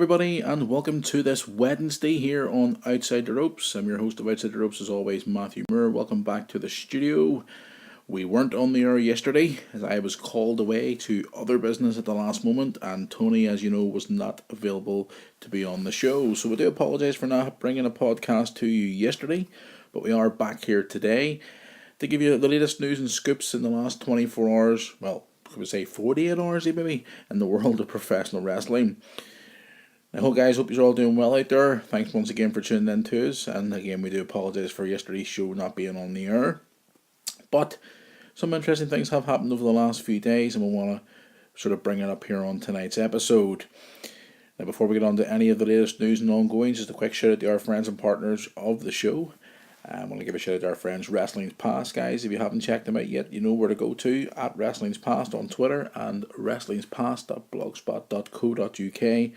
everybody, and welcome to this Wednesday here on Outside the Ropes. I'm your host of Outside the Ropes, as always, Matthew Moore. Welcome back to the studio. We weren't on the air yesterday, as I was called away to other business at the last moment, and Tony, as you know, was not available to be on the show. So we do apologise for not bringing a podcast to you yesterday, but we are back here today to give you the latest news and scoops in the last 24 hours, well, I would say 48 hours maybe, in the world of professional wrestling. I hope you're all doing well out there. Thanks once again for tuning in to us, and again we do apologise for yesterday's show not being on the air. But some interesting things have happened over the last few days, and we want to sort of bring it up here on tonight's episode. Now, before we get on to any of the latest news and ongoings, just a quick shout out to our friends and partners of the show. I want to give a shout out to our friends Wrestling's Past, guys. If you haven't checked them out yet, you know where to go to, at Wrestling's Past on Twitter and wrestlingspast.blogspot.co.uk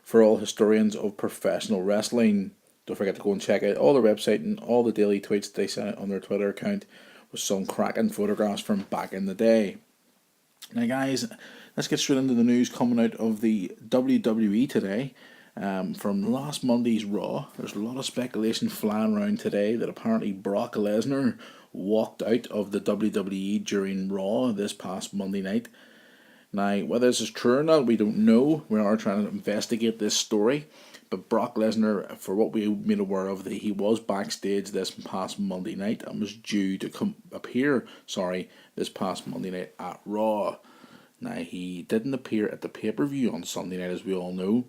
for all historians of professional wrestling. Don't forget to go and check out all their website and all the daily tweets they sent out on their Twitter account with some cracking photographs from back in the day. Now guys, let's get straight into the news coming out of the WWE today. From last Monday's Raw, there's a lot of speculation flying around today that apparently Brock Lesnar walked out of the WWE during Raw this past Monday night. Now, whether this is true or not, we don't know. We are trying to investigate this story. But Brock Lesnar, for what we made aware of, that he was backstage this past Monday night and was due to appear this past Monday night at Raw. Now, he didn't appear at the pay-per-view on Sunday night, as we all know.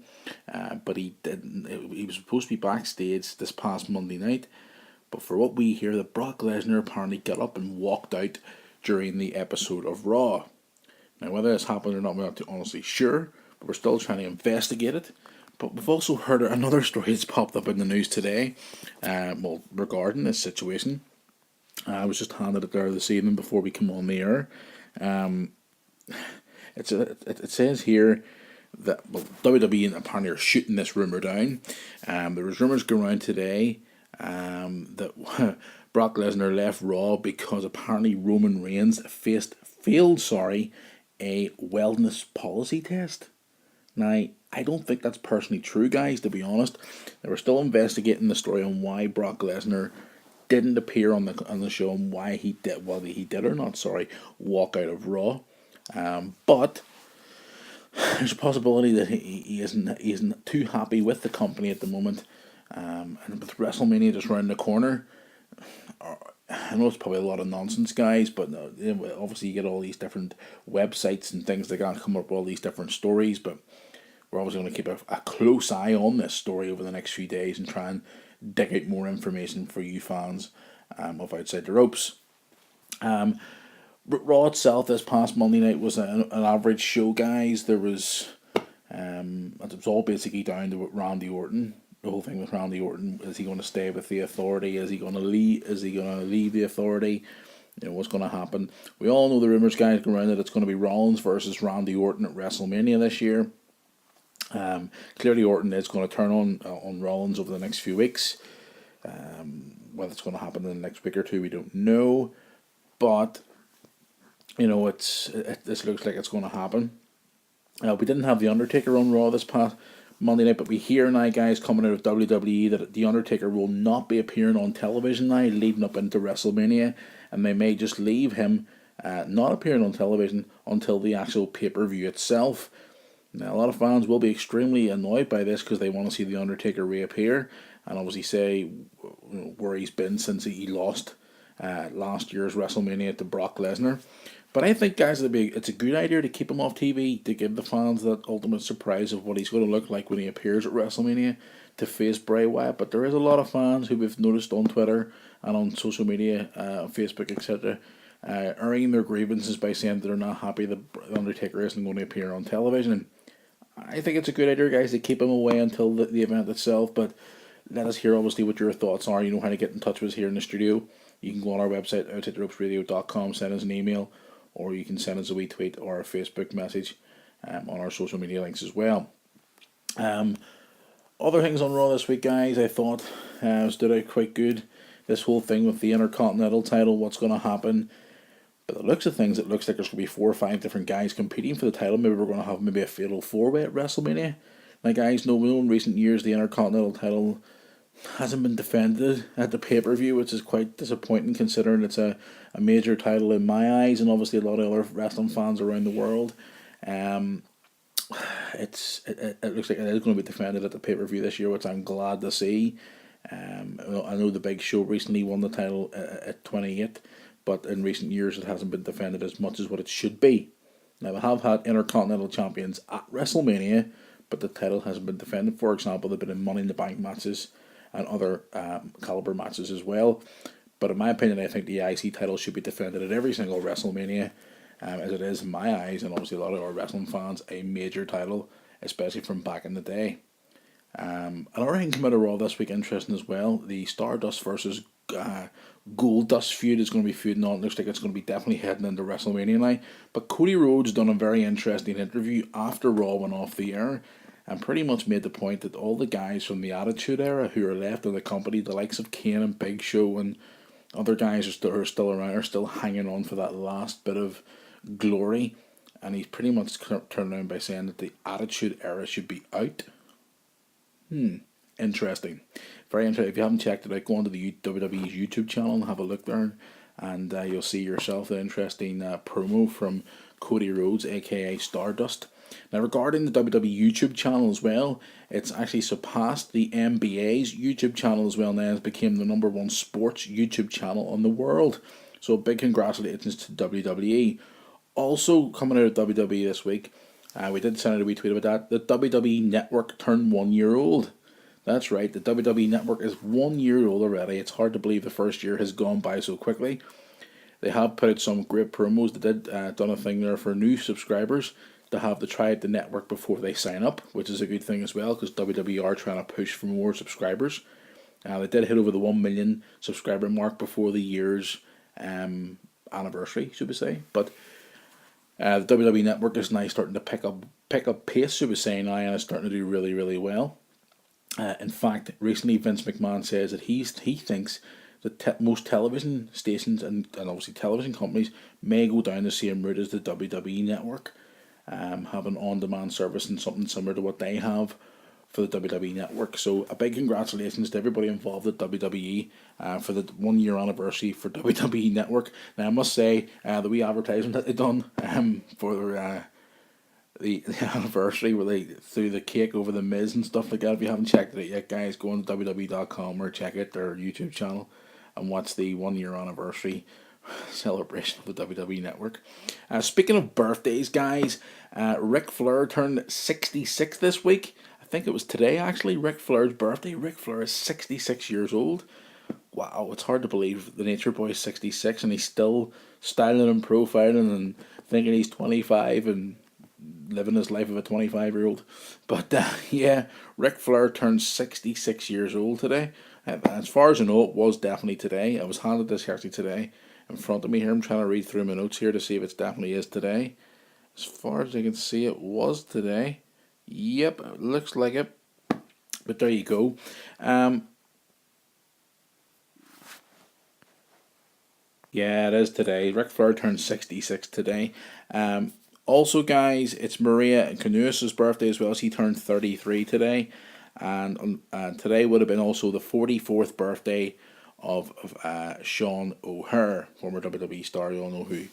But he didn't. He was supposed to be backstage this past Monday night. But for what we hear, that Brock Lesnar apparently got up and walked out during the episode of Raw. Now, whether this happened or not, we're not too honestly sure, but we're still trying to investigate it. But we've also heard another story that's popped up in the news today, regarding this situation. I was just handed it there this evening before we come on the air. It says here that WWE apparently are shooting this rumour down. There was rumours going around today that Brock Lesnar left Raw because apparently Roman Reigns failed a wellness policy test. Now, I don't think that's personally true, guys, to be honest. They were still investigating the story on why Brock Lesnar didn't appear on the show and why he did, whether he did or not, walk out of Raw. But there's a possibility that he isn't too happy with the company at the moment. And with WrestleMania just around the corner, I know it's probably a lot of nonsense, guys, but obviously you get all these different websites and things that can come up with all these different stories, but we're obviously going to keep a close eye on this story over the next few days and try and dig out more information for you fans of Outside the Ropes. Raw itself this past Monday night was an average show, guys. It was all basically down to Randy Orton. The whole thing with Randy Orton: is he going to stay with the Authority? Is he going to leave? Is he going to leave the Authority? You know what's going to happen. We all know the rumors, guys, go around that it's going to be Rollins versus Randy Orton at WrestleMania this year. Clearly, Orton is going to turn on Rollins over the next few weeks. Whether it's going to happen in the next week or two, we don't know. But you know, this looks like it's going to happen. We didn't have the Undertaker on Raw this past Monday night, but we hear now, guys, coming out of WWE that The Undertaker will not be appearing on television now leading up into WrestleMania, and they may just leave him not appearing on television until the actual pay-per-view itself. Now, a lot of fans will be extremely annoyed by this because they want to see The Undertaker reappear and obviously say where he's been since he lost last year's WrestleMania to Brock Lesnar. But I think, guys, it's a good idea to keep him off TV, to give the fans that ultimate surprise of what he's going to look like when he appears at WrestleMania to face Bray Wyatt. But there is a lot of fans who we've noticed on Twitter and on social media, Facebook, etc., airing their grievances by saying that they're not happy that The Undertaker isn't going to appear on television. I think it's a good idea, guys, to keep him away until the event itself. But let us hear, obviously, what your thoughts are. You know how to get in touch with us here in the studio. You can go on our website, outsidetheropesradio.com, send us an email, or you can send us a wee tweet or a Facebook message on our social media links as well. Other things on Raw this week, guys, I thought stood out quite good. This whole thing with the Intercontinental title, what's going to happen. But the looks of things, it looks like there's going to be 4 or 5 different guys competing for the title. Maybe we're going to have a fatal 4-way at WrestleMania. Like guys know, in recent years the Intercontinental title hasn't been defended at the pay-per-view, which is quite disappointing considering it's a major title in my eyes and obviously a lot of other wrestling fans around the world. Um, it looks like it is going to be defended at the pay-per-view this year, which I'm glad to see. I know the Big Show recently won the title at 28, but in recent years it hasn't been defended as much as what it should be. Now, we have had Intercontinental Champions at WrestleMania, but the title hasn't been defended. For example, they've been in Money in the Bank matches and other caliber matches as well. But in my opinion, I think the IC title should be defended at every single WrestleMania, as it is in my eyes, and obviously a lot of our wrestling fans, a major title, especially from back in the day. Another thing came out of Raw this week, interesting as well. The Stardust versus Goldust feud is going to be feuding on. It looks like it's going to be definitely heading into WrestleMania now. But Cody Rhodes done a very interesting interview after Raw went off the air and pretty much made the point that all the guys from the Attitude Era who are left in the company, the likes of Kane and Big Show and other guys are still around, are still hanging on for that last bit of glory. And he's pretty much turned around by saying that the Attitude Era should be out. Interesting. Very interesting. If you haven't checked it out, go onto the WWE's YouTube channel and have a look there, and you'll see yourself the interesting promo from Cody Rhodes, aka Stardust. Now, regarding the WWE YouTube channel as well, it's actually surpassed the NBA's YouTube channel as well now. It became the #1 sports YouTube channel in the world. So big congratulations to WWE. Also coming out of WWE this week, we did send out a wee tweet about that. The WWE Network turned 1 year old. That's right, the WWE Network is 1 year old already. It's hard to believe the first year has gone by so quickly. They have put out some great promos. They did done a thing there for new subscribers to have to try out the network before they sign up, which is a good thing as well because WWE are trying to push for more subscribers. They did hit over the 1 million subscriber mark before the year's anniversary, should we say. But the WWE Network is now starting to pick up pace, should we say now, and it's starting to do really, really well. In fact, recently Vince McMahon says that he thinks that most television stations and obviously television companies may go down the same route as the WWE Network, have an on-demand service and something similar to what they have for the WWE Network. So a big congratulations to everybody involved at WWE for the 1 year anniversary for WWE Network. Now I must say the wee advertisement that they done for the anniversary where they threw the cake over the Miz and stuff like that. If you haven't checked it out yet, guys, go on to WWE.com or check out their YouTube channel and watch the 1 year anniversary celebration of the WWE Network. Speaking of birthdays, guys, Ric Flair turned 66 this week. I think it was today, actually, Ric Flair's birthday. Ric Flair is 66 years old. Wow, it's hard to believe the Nature Boy is 66 and he's still styling and profiling and thinking he's 25 and living his life of a 25-year-old. But yeah, Ric Flair turned 66 years old today. As far as I know, it was definitely today. I was handed this actually today in front of me here. I'm trying to read through my notes here to see if it definitely is today. As far as I can see, it was today. Yep, it looks like it. But there you go. Yeah, it is today. Ric Flair turned 66 today. Also, guys, it's Maria Kanellis' birthday as well. She turned 33 today. And today would have been also the 44th birthday of Sean O'Hare, former WWE star. You all know who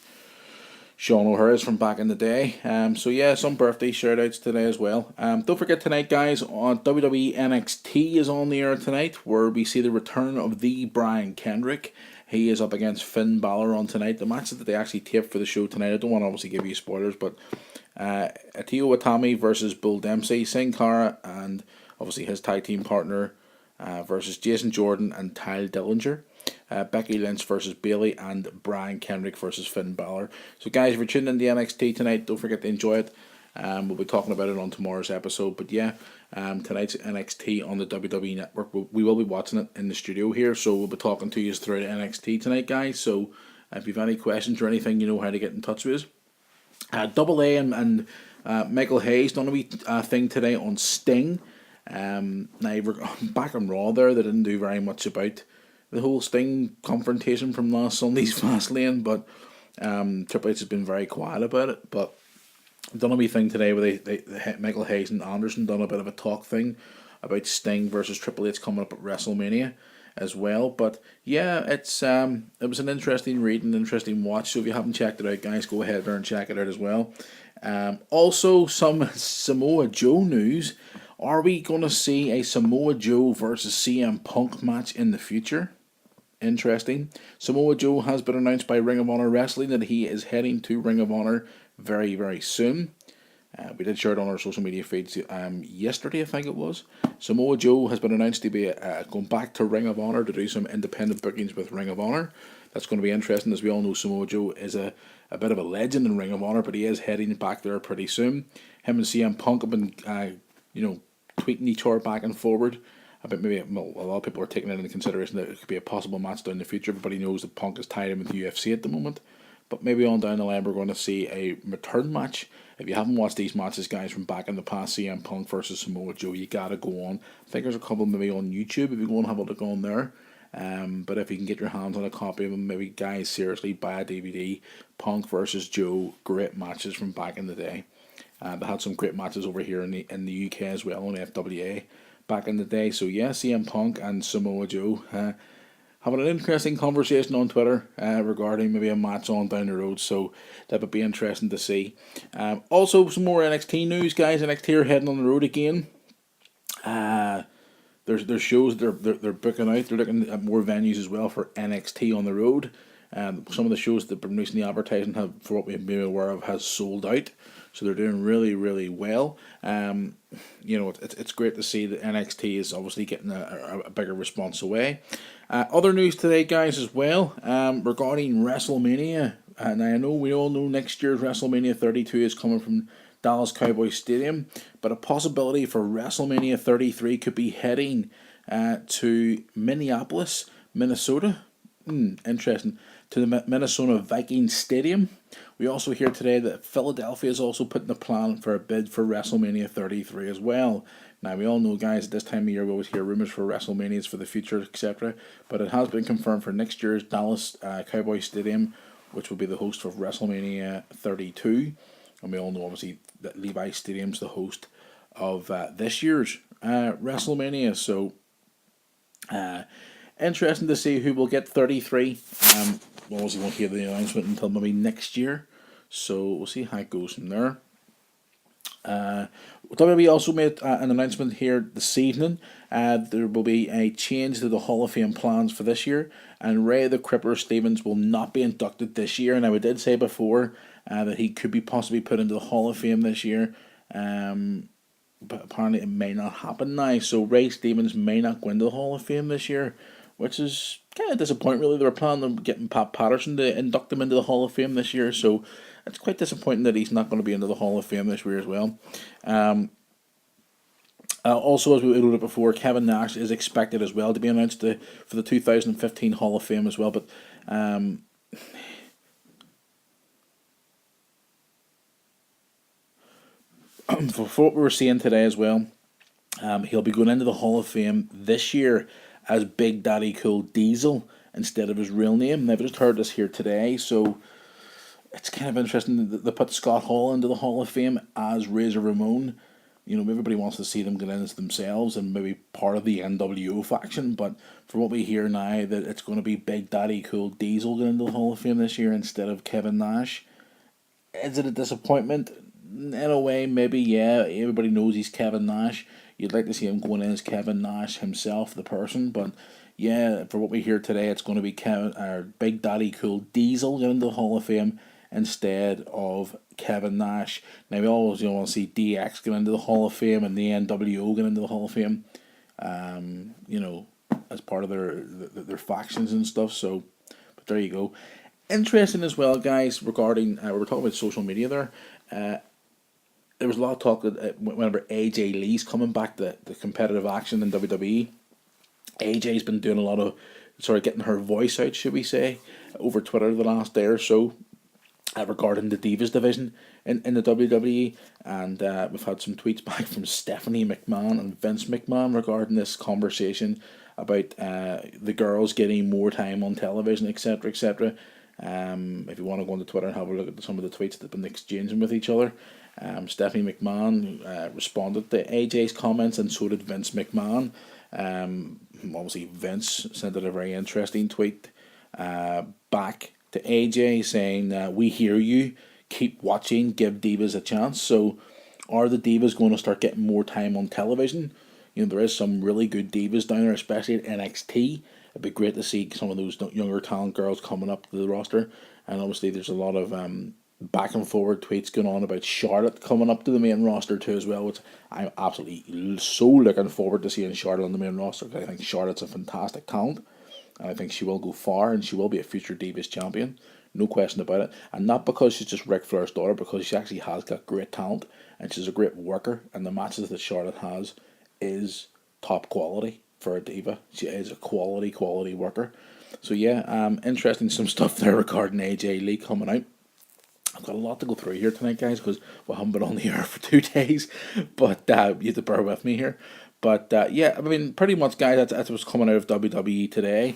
Sean O'Hare is from back in the day. So yeah, some birthday shout outs today as well. Don't forget tonight, guys, on WWE NXT is on the air tonight, where we see the return of the Brian Kendrick. He is up against Finn Balor on tonight. The match that they actually taped for the show tonight, I don't want to obviously give you spoilers, but Atio Watami versus Bull Dempsey, Sin Cara, and obviously his tag team partner versus Jason Jordan and Tyle Dillinger. Becky Lynch versus Bayley, and Brian Kendrick versus Finn Balor. So guys, if you're tuning in to NXT tonight, don't forget to enjoy it. We'll be talking about it on tomorrow's episode. But yeah, tonight's NXT on the WWE Network. We will be watching it in the studio here, so we'll be talking to you throughout NXT tonight, guys. So if you have any questions or anything, you know how to get in touch with us. Double A and Michael Hayes done a wee thing today on Sting. Now we're back on Raw there. They didn't do very much about the whole Sting confrontation from last Sunday's Fastlane, but Triple H has been very quiet about it. But done a wee thing today where Michael Hayes and Anderson done a bit of a talk thing about Sting versus Triple H coming up at WrestleMania as well. But yeah, it was an interesting read and interesting watch. So if you haven't checked it out, guys, go ahead there and check it out as well. Also, some Samoa Joe news. Are we going to see a Samoa Joe versus CM Punk match in the future? Interesting. Samoa Joe has been announced by Ring of Honor Wrestling that he is heading to Ring of Honor very, very soon. We did share it on our social media feeds yesterday, I think it was. Samoa Joe has been announced to be going back to Ring of Honor to do some independent bookings with Ring of Honor. That's going to be interesting. As we all know, Samoa Joe is a bit of a legend in Ring of Honor, but he is heading back there pretty soon. Him and CM Punk have been, tweeting each other back and forward. I bet maybe a lot of people are taking it into consideration that it could be a possible match down the future. Everybody knows that Punk is tied in with the UFC at the moment. But maybe on down the line we're going to see a return match. If you haven't watched these matches, guys, from back in the past, CM Punk versus Samoa Joe, you gotta go on. I think there's a couple maybe on YouTube if you go and have a look on there. But if you can get your hands on a copy of them, maybe guys, seriously buy a DVD. Punk versus Joe, great matches from back in the day. They had some great matches over here in the UK as well on FWA back in the day. So yeah, CM Punk and Samoa Joe having an interesting conversation on Twitter regarding maybe a match on down the road. So that would be interesting to see. Also, some more NXT news, guys. NXT are heading on the road again. There's shows they're booking out. They're looking at more venues as well for NXT on the road. Some of the shows that have been recently advertising have, for what we've been aware of, has sold out. So they're doing really, really well. It's great to see that NXT is obviously getting a bigger response away. Other news today, guys, as well, regarding WrestleMania. And I know we all know next year's WrestleMania 32 is coming from Dallas Cowboys Stadium, but a possibility for WrestleMania 33 could be heading to Minneapolis, Minnesota. Interesting. To the Minnesota Vikings Stadium. We also hear today that Philadelphia is also putting a plan for a bid for WrestleMania 33 as well. Now, we all know, guys, at this time of year we always hear rumours for WrestleManias for the future, etc. But it has been confirmed for next year's Dallas Cowboys Stadium, which will be the host for WrestleMania 32. And we all know, obviously, that Levi Stadium's the host of this year's WrestleMania. So, interesting to see who will get 33. Obviously won't hear the announcement until maybe next year. So we'll see how it goes from there. WWE also made an announcement here this evening. There will be a change to the Hall of Fame plans for this year, and Ray the Cripper Stevens will not be inducted this year. Now, we did say before that he could be possibly put into the Hall of Fame this year, but apparently it may not happen now. So Ray Stevens may not go into the Hall of Fame this year, which is kind of disappointing, really. They were planning on getting Pat Patterson to induct him into the Hall of Fame this year, so it's quite disappointing that he's not going to be into the Hall of Fame this year as well. Also, as we alluded before, Kevin Nash is expected as well to be announced for the 2015 Hall of Fame as well, but for what we were seeing today as well, he'll be going into the Hall of Fame this year as Big Daddy Cool Diesel instead of his real name. Now, I've just heard this here today, so it's kind of interesting that they put Scott Hall into the Hall of Fame as Razor Ramon. Everybody wants to see them get in as themselves and maybe part of the NWO faction, but for what we hear now, that it's going to be Big Daddy Cool Diesel going into the Hall of Fame this year instead of Kevin Nash. Is it a disappointment? In a way, maybe, yeah. Everybody knows he's Kevin Nash. You'd like to see him going in as Kevin Nash himself, the person, but yeah, for what we hear today, it's going to be Big Daddy Cool Diesel getting into the Hall of Fame instead of Kevin Nash. Now, we always want to see DX get into the Hall of Fame and the NWO get into the Hall of Fame, as part of their factions and stuff. So, but there you go. Interesting as well, guys, regarding, we were talking about social media there. There was a lot of talk that whenever AJ Lee's coming back, the competitive action in WWE, AJ's been doing a lot of getting her voice out, should we say, over Twitter the last day or so, regarding the Divas division in the WWE, and we've had some tweets back from Stephanie McMahon and Vince McMahon regarding this conversation about the girls getting more time on television, etc., etc. If you want to go onto Twitter and have a look at some of the tweets that they've been exchanging with each other. Stephanie McMahon responded to AJ's comments, and so did Vince McMahon. Obviously, Vince sent out a very interesting tweet back to AJ saying, "We hear you. Keep watching. Give Divas a chance." So, are the Divas going to start getting more time on television? There is some really good Divas down there, especially at NXT. It'd be great to see some of those younger talent girls coming up to the roster. And obviously, there's a lot of back and forward tweets going on about Charlotte coming up to the main roster too as well, which I'm absolutely so looking forward to seeing Charlotte on the main roster, because I think Charlotte's a fantastic talent, and I think she will go far, and she will be a future Divas champion, no question about it. And not because she's just Ric Flair's daughter, because she actually has got great talent, and she's a great worker, and the matches that Charlotte has is top quality for a diva. She is a quality worker. So yeah, interesting some stuff there regarding AJ Lee coming out. I've got a lot to go through here tonight, guys, because we haven't been on the air for 2 days, but you have to bear with me here. But yeah, I mean, pretty much, guys, that's what's coming out of WWE today.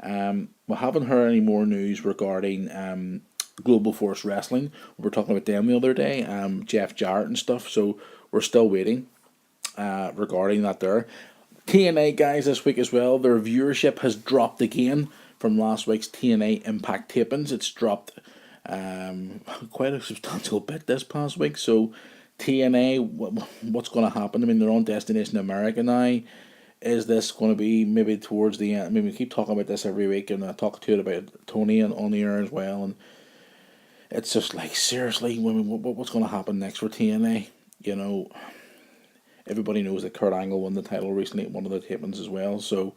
We haven't heard any more news regarding Global Force Wrestling. We were talking about them the other day, Jeff Jarrett and stuff, so we're still waiting regarding that there. TNA, guys, this week as well, their viewership has dropped again from last week's TNA Impact tapings. It's dropped quite a substantial bit this past week. So TNA, what's going to happen? I mean, they're on Destination America now. Is this going to be maybe towards the end? I mean, we keep talking about this every week, and I talk to it about Tony and on the air as well, and it's just like, seriously, what's going to happen next for TNA? Everybody knows that Kurt Angle won the title recently at one of the tapings as well, so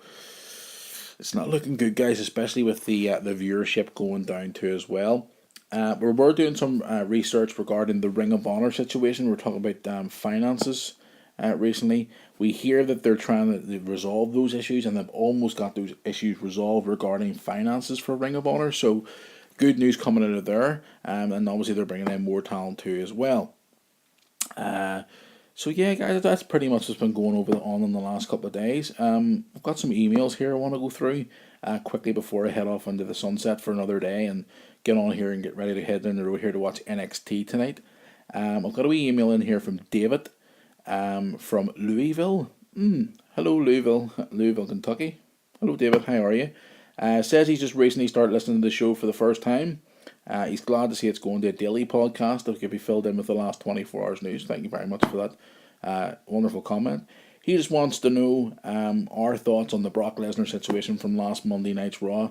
it's not looking good, guys, especially with the viewership going down too as well. We were doing some research regarding the Ring of Honor situation. We're talking about finances recently. We hear that they're trying to resolve those issues, and they've almost got those issues resolved regarding finances for Ring of Honor. So good news coming out of there, and obviously they're bringing in more talent too as well. So yeah, guys, that's pretty much what's been going on in the last couple of days. I've got some emails here I want to go through quickly before I head off into the sunset for another day and get on here and get ready to head down the road here to watch NXT tonight. I've got a wee email in here from David from Louisville. Hello, Louisville, Kentucky. Hello, David, how are you? Says he's just recently started listening to the show for the first time. He's glad to see it's going to a daily podcast that can be filled in with the last 24 hours news. Thank you very much for that wonderful comment. He just wants to know our thoughts on the Brock Lesnar situation from last Monday night's Raw.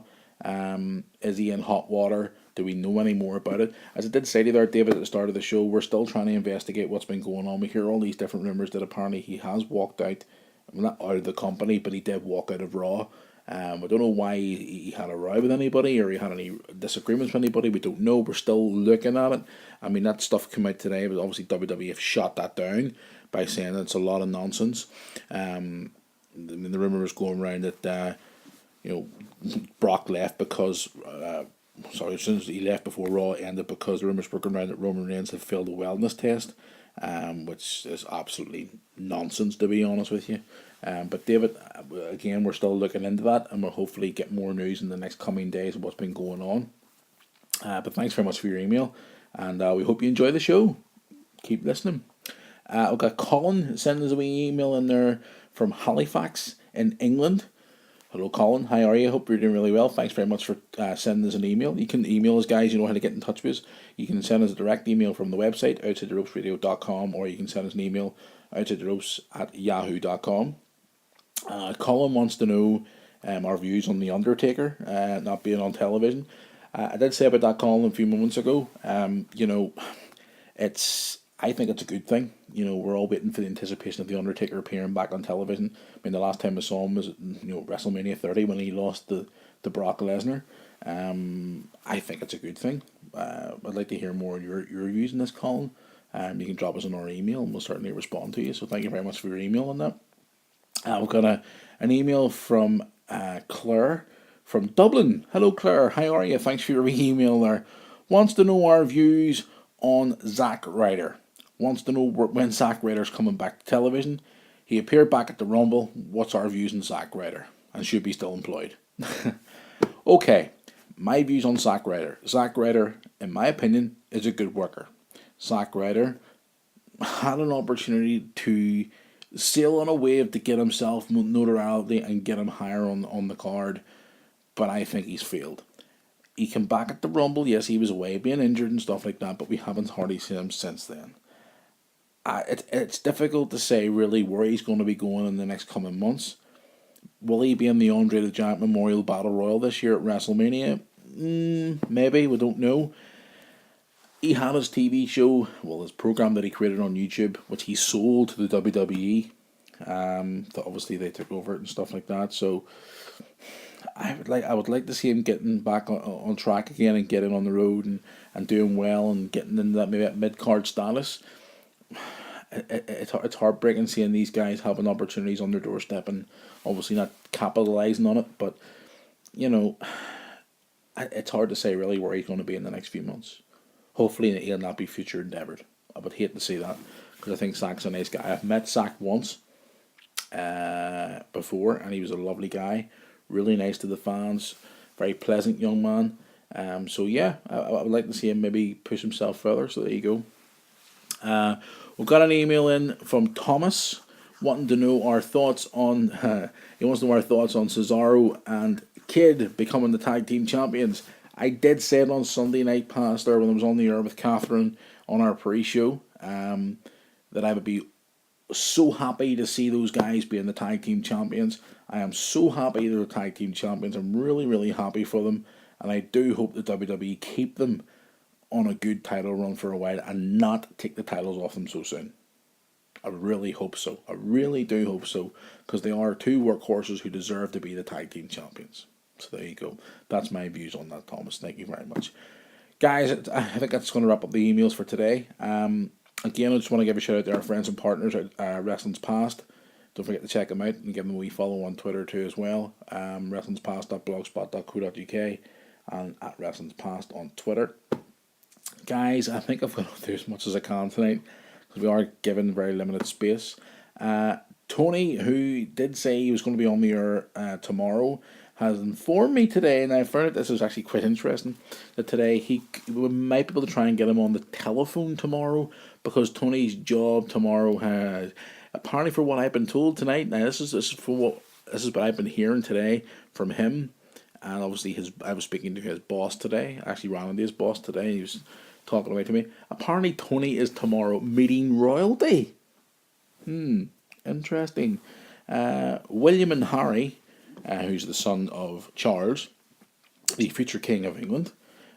Is he in hot water? Do we know any more about it? As I did say to you there, David, at the start of the show, we're still trying to investigate what's been going on. We hear all these different rumours that apparently he has walked out, not out of the company, but he did walk out of Raw. I don't know why he had a row with anybody or he had any disagreements with anybody. We don't know. We're still looking at it. I mean, that stuff came out today, but obviously WWE have shot that down by saying it's a lot of nonsense. I mean, the rumour was going around that Brock left because as soon as he left before Raw ended, because the rumours were going around that Roman Reigns had failed a wellness test, which is absolutely nonsense, to be honest with you. But David, again, we're still looking into that, and we'll hopefully get more news in the next coming days of what's been going on. But thanks very much for your email, and we hope you enjoy the show. Keep listening. I've got Colin sending us a wee email in there from Halifax in England. Hello, Colin. How are you? Hope you're doing really well. Thanks very much for sending us an email. You can email us, guys. You know how to get in touch with us. You can send us a direct email from the website, outsidetheropesradio.com, or you can send us an email, outsidetheropes@yahoo.com. Colin wants to know our views on The Undertaker not being on television. I did say about that, Colin, a few moments ago. I think it's a good thing. We're all waiting for the anticipation of The Undertaker appearing back on television. I mean, the last time I saw him was at WrestleMania 30 when he lost to Brock Lesnar. I think it's a good thing. I'd like to hear more on your views on this, Colin. You can drop us on our email and we'll certainly respond to you. So thank you very much for your email on that. We've got an email from Claire from Dublin. Hello, Claire. How are you? Thanks for your email there. Wants to know our views on Zack Ryder. Wants to know when Zack Ryder's coming back to television. He appeared back at the Rumble. What's our views on Zack Ryder? And should be still employed. Okay. My views on Zack Ryder. Zack Ryder, in my opinion, is a good worker. Zack Ryder had an opportunity to sail on a wave to get himself notoriety and get him higher on the card, but I think he's failed. He came back at the Rumble, yes, he was away being injured and stuff like that, but we haven't hardly seen him since then. It's difficult to say really where he's going to be going in the next coming months. Will he be in the Andre the Giant Memorial Battle Royal this year at WrestleMania? Maybe, we don't know. He had his TV show, his program that he created on YouTube, which he sold to the WWE. Obviously they took over it and stuff like that. So I would like to see him getting back on track again and getting on the road and doing well and getting into that maybe that mid-card status. It's heartbreaking seeing these guys having opportunities on their doorstep and obviously not capitalising on it. But, it's hard to say really where he's going to be in the next few months. Hopefully he'll not be future endeavoured. I would hate to see that because I think Zack's a nice guy. I've met Zack once before and he was a lovely guy. Really nice to the fans. Very pleasant young man. So yeah, I would like to see him maybe push himself further. So there you go. We've got an email in from Thomas wanting to know our thoughts on he wants to know our thoughts on Cesaro and Kid becoming the tag team champions. I did say it on Sunday night past there when I was on the air with Catherine on our pre-show that I would be so happy to see those guys being the tag team champions. I am so happy they're tag team champions. I'm really, really happy for them. And I do hope the WWE keep them on a good title run for a while and not take the titles off them so soon. I really hope so. I really do hope so. Because they are two workhorses who deserve to be the tag team champions. So there you go. That's my views on that, Thomas. Thank you very much. Guys, I think that's going to wrap up the emails for today. Again, I just want to give a shout out to our friends and partners at Wrestling's Past. Don't forget to check them out and give them a wee follow on Twitter too as well. wrestlingspast.blogspot.co.uk and at Wrestling's Past on Twitter. Guys, I think I've got to do as much as I can tonight because we are given very limited space. Tony, who did say he was going to be on the air tomorrow, has informed me today, and I found out this is actually quite interesting, that today we might be able to try and get him on the telephone tomorrow because Tony's job tomorrow has, apparently for what I've been told tonight, now this is what I've been hearing today from him, and obviously I was speaking to his boss today, actually ran into his boss today, he was talking away to me. Apparently Tony is tomorrow meeting royalty. Interesting. William and Harry, who's the son of Charles, the future King of England,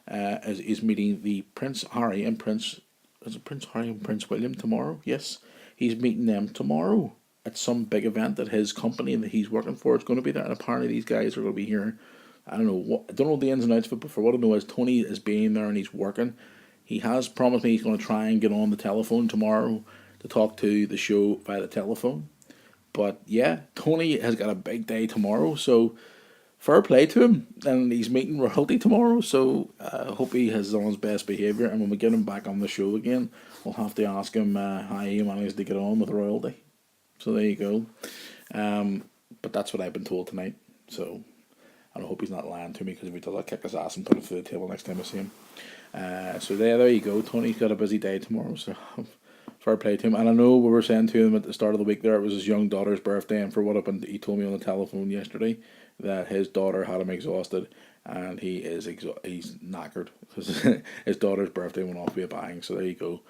is meeting the Prince Harry and Prince William tomorrow. Yes, he's meeting them tomorrow at some big event that his company that he's working for is going to be there. And apparently these guys are going to be here. I don't know the ins and outs of it, but for what I know is Tony is being there and he's working. He has promised me he's going to try and get on the telephone tomorrow to talk to the show via the telephone. But yeah, Tony has got a big day tomorrow, so fair play to him. And he's meeting royalty tomorrow, so I hope he has on his best behaviour. And when we get him back on the show again, we'll have to ask him how he managed to get on with royalty. So there you go. But that's what I've been told tonight. So I hope he's not lying to me, because if he does, I'll kick his ass and put him through the table next time I see him. So there you go. Tony's got a busy day tomorrow, so fair play to him. And I know we were saying to him at the start of the week there, it was his young daughter's birthday, and for what happened, he told me on the telephone yesterday that his daughter had him exhausted, and he's knackered because his daughter's birthday went off to be a bang. So there you go.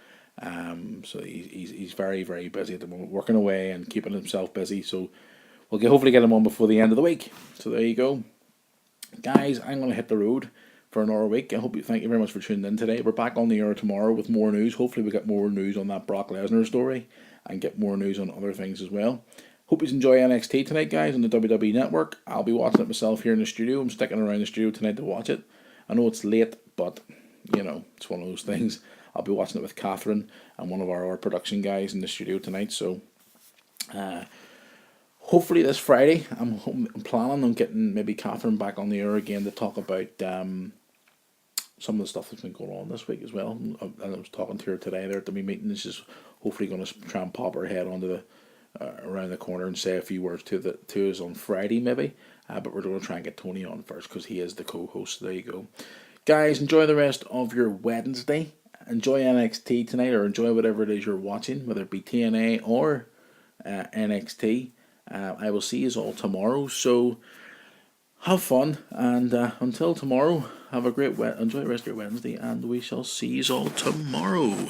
So he's very, very busy at the moment, working away and keeping himself busy. So we'll hopefully get him on before the end of the week. So there you go. Guys, I'm going to hit the road for another week. Thank you very much for tuning in today. We're back on the air tomorrow with more news. Hopefully we get more news on that Brock Lesnar story and get more news on other things as well. Hope you enjoy NXT tonight, guys, on the WWE Network. I'll be watching it myself here in the studio. I'm sticking around the studio tonight to watch it. I know it's late, but it's one of those things. I'll be watching it with Catherine and one of our production guys in the studio tonight. So hopefully this Friday, I'm planning on getting maybe Catherine back on the air again to talk about some of the stuff that's been going on this week as well. And I was talking to her today there at the meeting. This is hopefully going to try and pop her head onto the around the corner and say a few words to us on Friday maybe, But we're going to try and get Tony on first because he is the co-host. So there you go. Guys, enjoy the rest of your Wednesday. Enjoy NXT tonight, or enjoy whatever it is you're watching, whether it be TNA or NXT. I will see you all tomorrow. So have fun, and until tomorrow, have a great enjoy the rest of your Wednesday, and we shall see you all tomorrow.